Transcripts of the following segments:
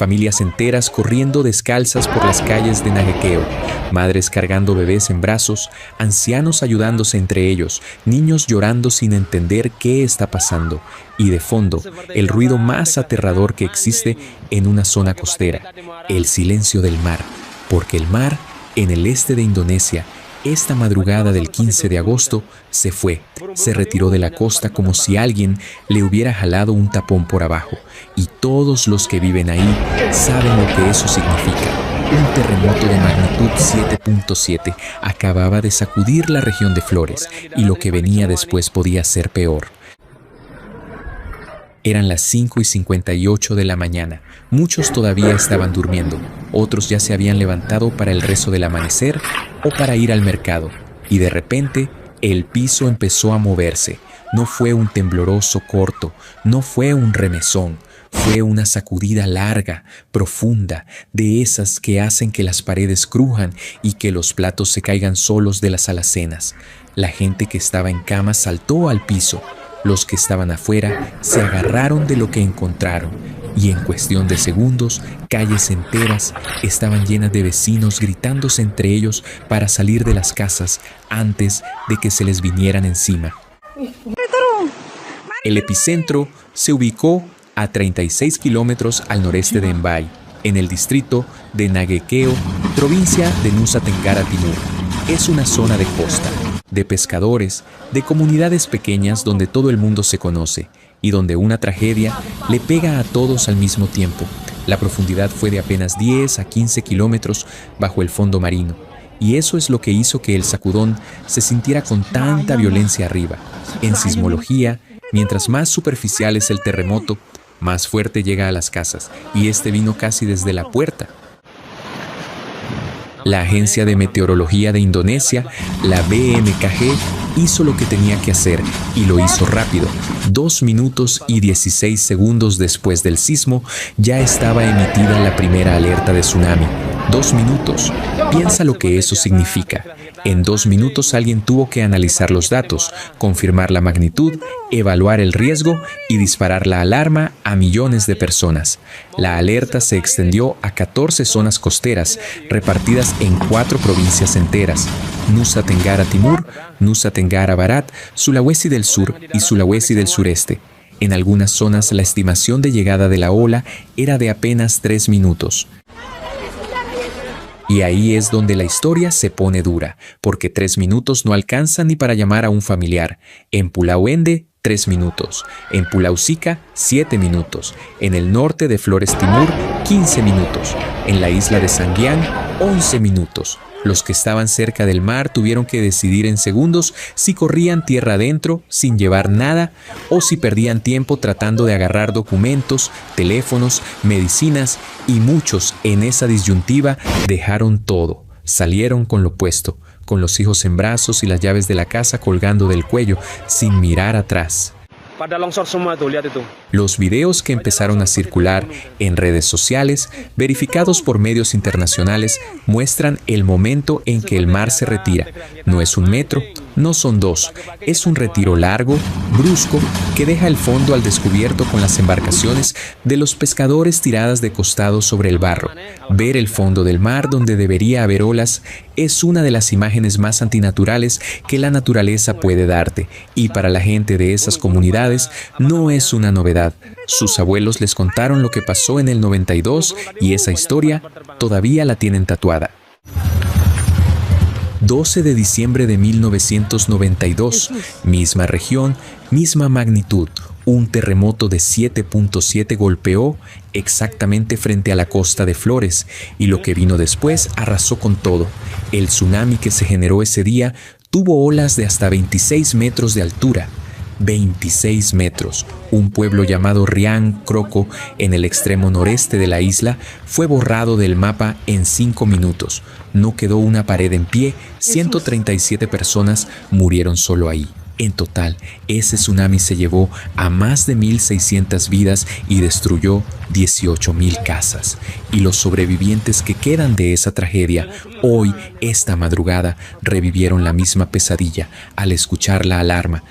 Familias enteras corriendo descalzas por las calles de Nagekeo, madres cargando bebés en brazos, ancianos ayudándose entre ellos, niños llorando sin entender qué está pasando, y de fondo, el ruido más aterrador que existe en una zona costera, el silencio del mar, porque el mar, en el este de Indonesia, esta madrugada del 15 de agosto, se fue, se retiró de la costa como si alguien le hubiera jalado un tapón por abajo, y todos los que viven ahí saben lo que eso significa. Un terremoto de magnitud 7.7 acababa de sacudir la región de Flores, y lo que venía después podía ser peor. Eran las 5:58 de la mañana. Muchos todavía estaban durmiendo. Otros ya se habían levantado para el rezo del amanecer o para ir al mercado. Y de repente, el piso empezó a moverse. No fue un tembloroso corto, no fue un remesón. Fue una sacudida larga, profunda, de esas que hacen que las paredes crujan y que los platos se caigan solos de las alacenas. La gente que estaba en cama saltó al piso. Los que estaban afuera se agarraron de lo que encontraron y en cuestión de segundos, calles enteras estaban llenas de vecinos gritándose entre ellos para salir de las casas antes de que se les vinieran encima. El epicentro se ubicó a 36 kilómetros al noreste de Mbai, en el distrito de Nagekeo, provincia de Nusa Tenggara Timur. Es una zona de costa, de pescadores, de comunidades pequeñas donde todo el mundo se conoce y donde una tragedia le pega a todos al mismo tiempo. La profundidad fue de apenas 10 a 15 kilómetros bajo el fondo marino, y eso es lo que hizo que el sacudón se sintiera con tanta violencia arriba. En sismología, mientras más superficial es el terremoto, más fuerte llega a las casas, y este vino casi desde la puerta. La Agencia de Meteorología de Indonesia, la BMKG, hizo lo que tenía que hacer y lo hizo rápido. 2 minutos y 16 segundos después del sismo, ya estaba emitida la primera alerta de tsunami. 2 minutos. Piensa lo que eso significa. En 2 minutos alguien tuvo que analizar los datos, confirmar la magnitud, evaluar el riesgo y disparar la alarma a millones de personas. La alerta se extendió a 14 zonas costeras, repartidas en 4 provincias enteras: Nusa Tenggara Timur, Nusa Tenggara Barat, Sulawesi del Sur y Sulawesi del Sureste. En algunas zonas la estimación de llegada de la ola era de apenas 3 minutos. Y ahí es donde la historia se pone dura, porque 3 minutos no alcanzan ni para llamar a un familiar. En Pulau Ende, 3 minutos. En Pulau Sika, 7 minutos. En el norte de Flores Timur, 15 minutos. En la isla de Sangiang, 11 minutos. Los que estaban cerca del mar tuvieron que decidir en segundos si corrían tierra adentro sin llevar nada o si perdían tiempo tratando de agarrar documentos, teléfonos, medicinas, y muchos en esa disyuntiva dejaron todo. Salieron con lo puesto, con los hijos en brazos y las llaves de la casa colgando del cuello, sin mirar atrás. Los videos que empezaron a circular en redes sociales, verificados por medios internacionales, muestran el momento en que el mar se retira. No es 1 metro, no son 2, es un retiro largo, brusco, que deja el fondo al descubierto con las embarcaciones de los pescadores tiradas de costado sobre el barro. Ver el fondo del mar donde debería haber olas es una de las imágenes más antinaturales que la naturaleza puede darte, y para la gente de esas comunidades no es una novedad. Sus abuelos les contaron lo que pasó en el 92 y esa historia todavía la tienen tatuada. 12 de diciembre de 1992, misma región, misma magnitud. Un terremoto de 7.7 golpeó exactamente frente a la costa de Flores, y lo que vino después arrasó con todo. El tsunami que se generó ese día tuvo olas de hasta 26 metros de altura. 26 metros. Un pueblo llamado Riang Croco, en el extremo noreste de la isla, fue borrado del mapa en 5 minutos. No quedó una pared en pie, 137 personas murieron solo ahí. En total, ese tsunami se llevó a más de 1.600 vidas y destruyó 18.000 casas. Y los sobrevivientes que quedan de esa tragedia, hoy, esta madrugada, revivieron la misma pesadilla al escuchar la alarma.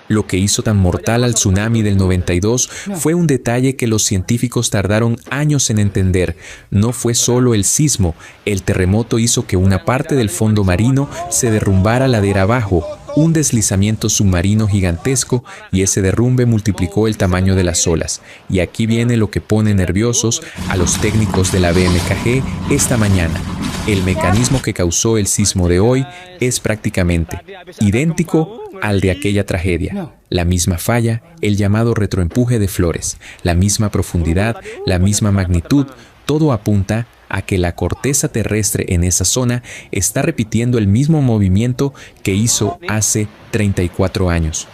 Lo que hizo tan mortal al tsunami del 92 fue un detalle que los científicos tardaron años en entender. No fue solo el sismo, el terremoto hizo que una parte del fondo marino se derrumbara ladera abajo, un deslizamiento submarino gigantesco, y ese derrumbe multiplicó el tamaño de las olas. Y aquí viene lo que pone nerviosos a los técnicos de la BMKG esta mañana. El mecanismo que causó el sismo de hoy es prácticamente idéntico al de aquella tragedia. La misma falla, el llamado retroempuje de Flores, la misma profundidad, la misma magnitud, todo apunta a que la corteza terrestre en esa zona está repitiendo el mismo movimiento que hizo hace 34 años.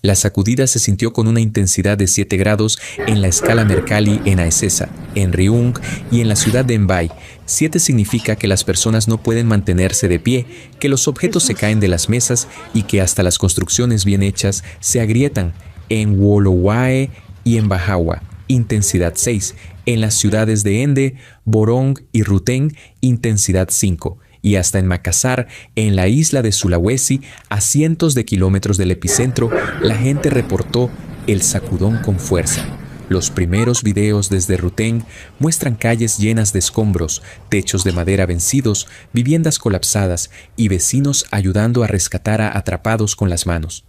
La sacudida se sintió con una intensidad de 7 grados en la escala Mercalli en Aecesa, en Ryung y en la ciudad de Mbai. 7 significa que las personas no pueden mantenerse de pie, que los objetos se caen de las mesas y que hasta las construcciones bien hechas se agrietan. En Wolowae y en Bajawa, intensidad 6. En las ciudades de Ende, Borong y Ruteng, intensidad 5. Y hasta en Makassar, en la isla de Sulawesi, a cientos de kilómetros del epicentro, la gente reportó el sacudón con fuerza. Los primeros videos desde Ruteng muestran calles llenas de escombros, techos de madera vencidos, viviendas colapsadas y vecinos ayudando a rescatar a atrapados con las manos.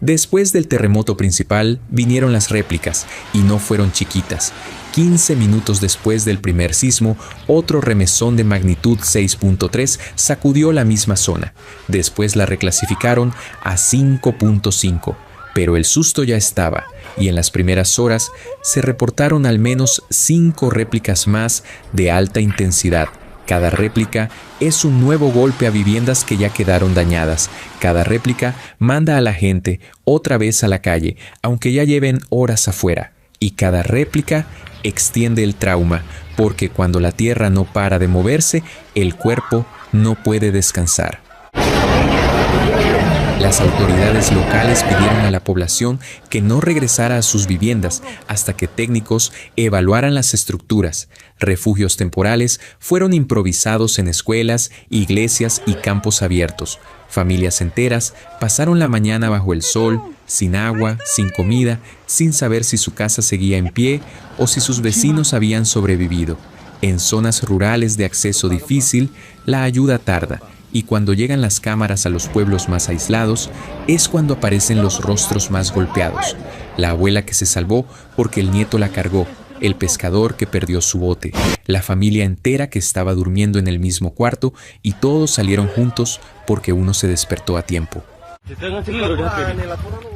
Después del terremoto principal vinieron las réplicas, y no fueron chiquitas. 15 minutos después del primer sismo, otro remesón de magnitud 6.3 sacudió la misma zona. Después la reclasificaron a 5.5, pero el susto ya estaba, y en las primeras horas se reportaron al menos 5 réplicas más de alta intensidad. Cada réplica es un nuevo golpe a viviendas que ya quedaron dañadas. Cada réplica manda a la gente otra vez a la calle, aunque ya lleven horas afuera. Y cada réplica extiende el trauma, porque cuando la tierra no para de moverse, el cuerpo no puede descansar. Las autoridades locales pidieron a la población que no regresara a sus viviendas hasta que técnicos evaluaran las estructuras. Refugios temporales fueron improvisados en escuelas, iglesias y campos abiertos. Familias enteras pasaron la mañana bajo el sol, sin agua, sin comida, sin saber si su casa seguía en pie o si sus vecinos habían sobrevivido. En zonas rurales de acceso difícil, la ayuda tarda. Y cuando llegan las cámaras a los pueblos más aislados, es cuando aparecen los rostros más golpeados. La abuela que se salvó porque el nieto la cargó, el pescador que perdió su bote, la familia entera que estaba durmiendo en el mismo cuarto y todos salieron juntos porque uno se despertó a tiempo.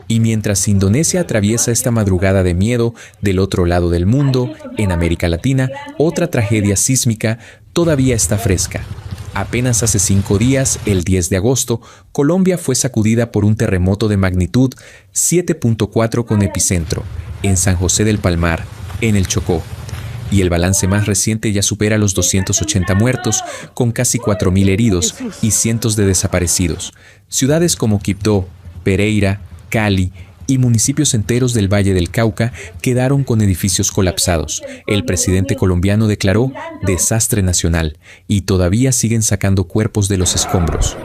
Y mientras Indonesia atraviesa esta madrugada de miedo del otro lado del mundo, en América Latina, otra tragedia sísmica todavía está fresca. Apenas hace 5 días, el 10 de agosto, Colombia fue sacudida por un terremoto de magnitud 7.4 con epicentro, en San José del Palmar, en el Chocó. Y el balance más reciente ya supera los 280 muertos, con casi 4.000 heridos y cientos de desaparecidos. Ciudades como Quibdó, Pereira, Cali y municipios enteros del Valle del Cauca quedaron con edificios colapsados. El presidente colombiano declaró desastre nacional y todavía siguen sacando cuerpos de los escombros.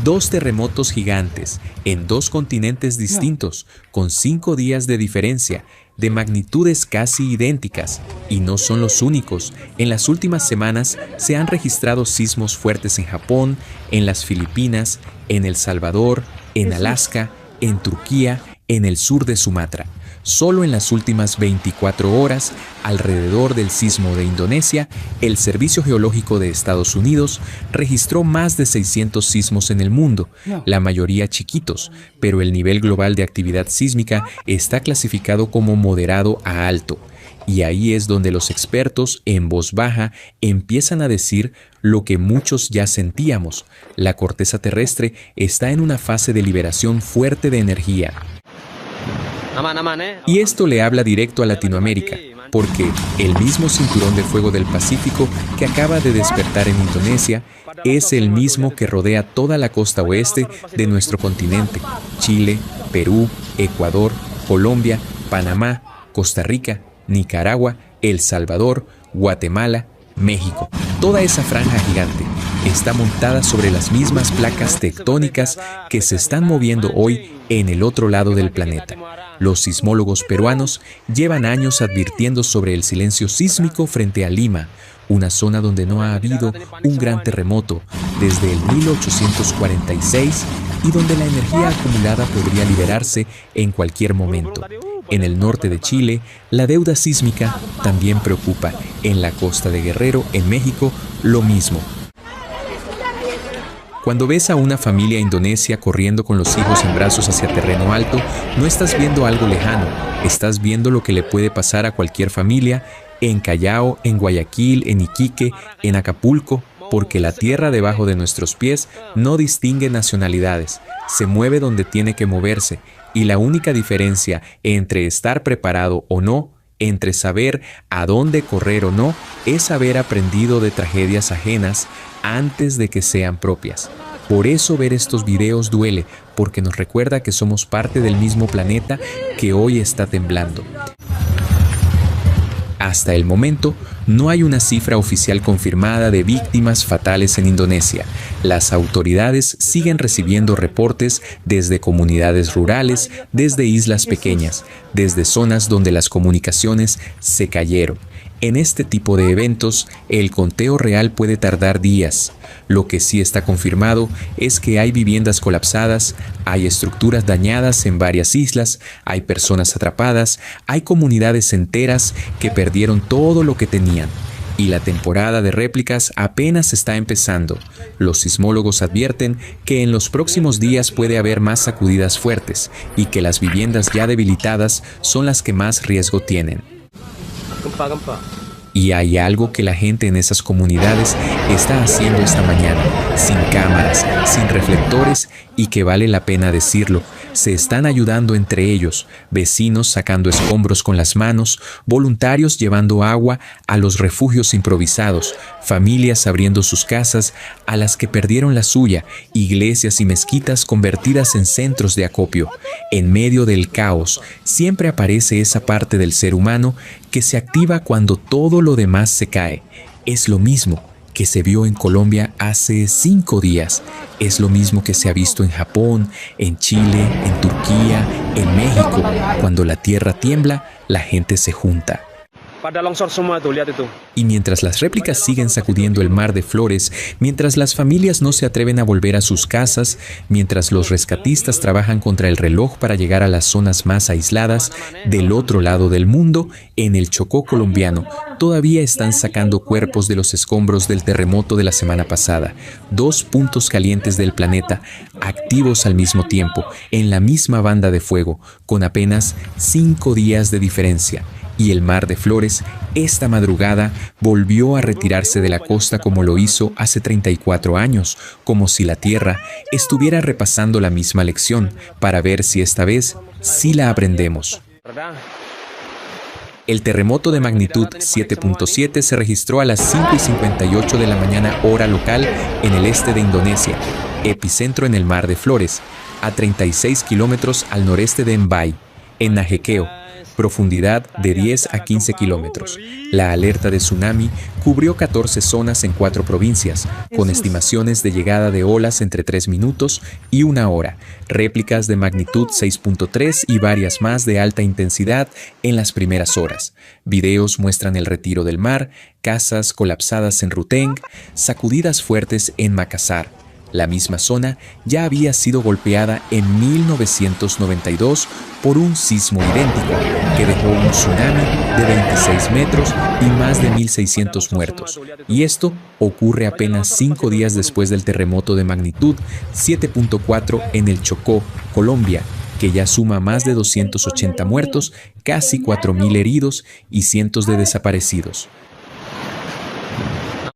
2 terremotos gigantes en 2 continentes distintos, con 5 días de diferencia, de magnitudes casi idénticas, y no son los únicos. En las últimas semanas se han registrado sismos fuertes en Japón, en las Filipinas, en El Salvador, en Alaska, en Turquía, en el sur de Sumatra. Solo en las últimas 24 horas, alrededor del sismo de Indonesia, el Servicio Geológico de Estados Unidos registró más de 600 sismos en el mundo, la mayoría chiquitos, pero el nivel global de actividad sísmica está clasificado como moderado a alto. Y ahí es donde los expertos, en voz baja, empiezan a decir lo que muchos ya sentíamos. La corteza terrestre está en una fase de liberación fuerte de energía. Y esto le habla directo a Latinoamérica, porque el mismo cinturón de fuego del Pacífico que acaba de despertar en Indonesia es el mismo que rodea toda la costa oeste de nuestro continente: Chile, Perú, Ecuador, Colombia, Panamá, Costa Rica, Nicaragua, El Salvador, Guatemala, México. Toda esa franja gigante. está montada sobre las mismas placas tectónicas que se están moviendo hoy en el otro lado del planeta. Los sismólogos peruanos llevan años advirtiendo sobre el silencio sísmico frente a Lima, una zona donde no ha habido un gran terremoto desde el 1846 y donde la energía acumulada podría liberarse en cualquier momento. En el norte de Chile, la deuda sísmica también preocupa. En la costa de Guerrero, en México, lo mismo. Cuando ves a una familia indonesia corriendo con los hijos en brazos hacia terreno alto, no estás viendo algo lejano, estás viendo lo que le puede pasar a cualquier familia en Callao, en Guayaquil, en Iquique, en Acapulco, porque la tierra debajo de nuestros pies no distingue nacionalidades, se mueve donde tiene que moverse, y la única diferencia entre estar preparado o no, entre saber a dónde correr o no, es haber aprendido de tragedias ajenas antes de que sean propias. Por eso ver estos videos duele, porque nos recuerda que somos parte del mismo planeta que hoy está temblando. Hasta el momento, no hay una cifra oficial confirmada de víctimas fatales en Indonesia. Las autoridades siguen recibiendo reportes desde comunidades rurales, desde islas pequeñas, desde zonas donde las comunicaciones se cayeron. En este tipo de eventos, el conteo real puede tardar días. Lo que sí está confirmado es que hay viviendas colapsadas, hay estructuras dañadas en varias islas, hay personas atrapadas, hay comunidades enteras que perdieron todo lo que tenían. Y la temporada de réplicas apenas está empezando. Los sismólogos advierten que en los próximos días puede haber más sacudidas fuertes y que las viviendas ya debilitadas son las que más riesgo tienen. Y hay algo que la gente en esas comunidades está haciendo esta mañana, sin cámaras, sin reflectores, y que vale la pena decirlo. Se están ayudando entre ellos, vecinos sacando escombros con las manos, voluntarios llevando agua a los refugios improvisados, familias abriendo sus casas a las que perdieron la suya, iglesias y mezquitas convertidas en centros de acopio. En medio del caos, siempre aparece esa parte del ser humano que se activa cuando todo lo demás se cae. Es lo mismo que se vio en Colombia hace 5 días. Es lo mismo que se ha visto en Japón, en Chile, en Turquía, en México. Cuando la tierra tiembla, la gente se junta. Y mientras las réplicas siguen sacudiendo el mar de flores, mientras las familias no se atreven a volver a sus casas, mientras los rescatistas trabajan contra el reloj para llegar a las zonas más aisladas del otro lado del mundo, en el Chocó colombiano, todavía están sacando cuerpos de los escombros del terremoto de la semana pasada. 2 puntos calientes del planeta, activos al mismo tiempo, en la misma banda de fuego, con apenas 5 días de diferencia. Y el mar de flores, esta madrugada, volvió a retirarse de la costa como lo hizo hace 34 años, como si la Tierra estuviera repasando la misma lección, para ver si esta vez sí la aprendemos. El terremoto de magnitud 7.7 se registró a las 5:58 de la mañana hora local en el este de Indonesia, epicentro en el mar de Flores, a 36 kilómetros al noreste de Mbai, en Najekeo, profundidad de 10 a 15 kilómetros. La alerta de tsunami cubrió 14 zonas en 4 provincias, con estimaciones de llegada de olas entre 3 minutos y 1 hora, réplicas de magnitud 6.3 y varias más de alta intensidad en las primeras horas. Videos muestran el retiro del mar, casas colapsadas en Ruteng, sacudidas fuertes en Makassar. La misma zona ya había sido golpeada en 1992 por un sismo idéntico que dejó un tsunami de 26 metros y más de 1.600 muertos. Y esto ocurre apenas 5 días después del terremoto de magnitud 7.4 en el Chocó, Colombia, que ya suma más de 280 muertos, casi 4.000 heridos y cientos de desaparecidos.